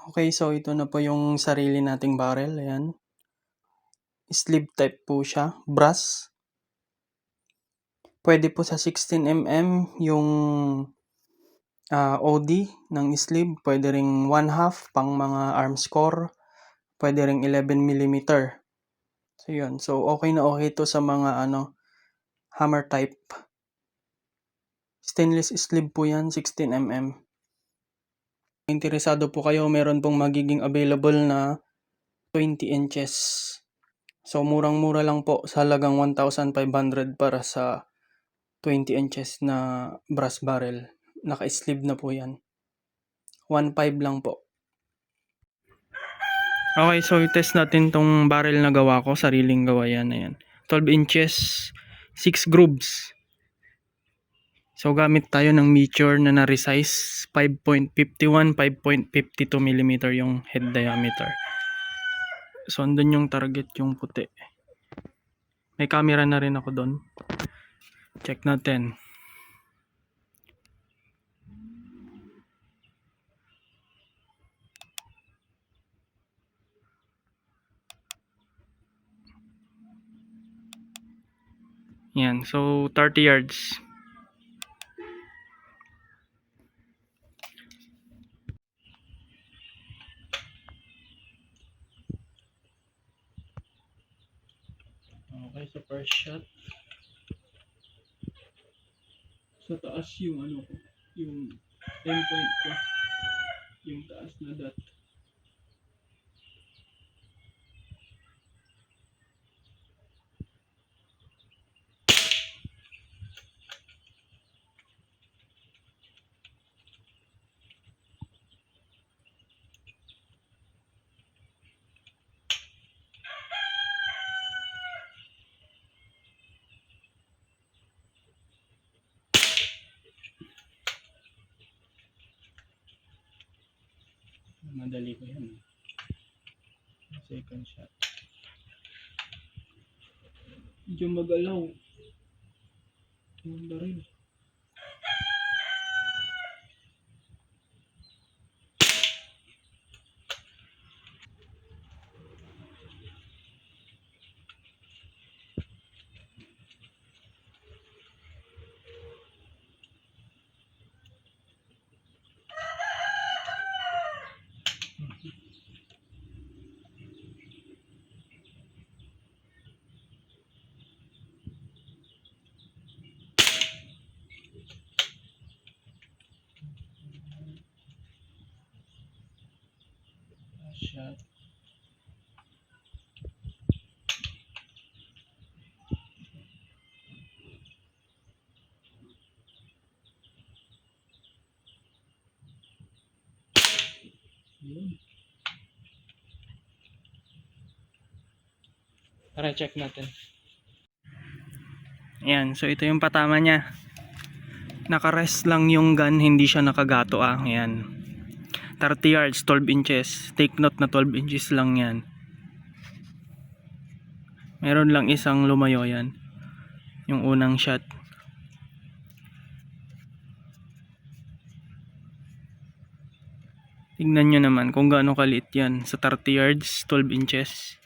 Okay, so ito na po yung sarili nating barrel, ayan. Sleeve type po siya, brass. Pwede po sa 16mm yung OD ng sleeve, pwede ring 1/2 pang mga arms core, pwede ring 11mm. So yun, so okay na okay to sa mga hammer type. Stainless sleeve po yan, 16mm. Interesado po kayo, meron pong magiging available na 20 inches. So murang-mura lang po, sa halagang 1,500 para sa 20 inches na brass barrel. Naka-sleeve na po yan. 1,500 lang po. Okay, so i-test natin tong barrel na gawa ko, sariling gawa yan. Ayan. 12 inches, 6 grooves. So gamit tayo ng meteor na na-resize, 5.51, 5.52mm yung head diameter. So andun yung target, yung puti. May camera na rin ako doon. Check natin. Yan, so 30 yards. Okay, so first shot. Sa taas yung yung endpoint ko. Yung taas na dot. Madali ko yan. Second shot. Medyo magalaw. Tumanda rin. Shot. Yun. Tara, check natin. Ayan, so ito yung patama niya. Naka-rest lang yung gun, hindi siya nakagato Ayan. 30 yards, 12 inches. Take note na 12 inches lang yan. Meron lang isang lumayo yan. Yung unang shot. Tignan nyo naman kung gaano kaliit yan. Sa 30 yards, 12 inches.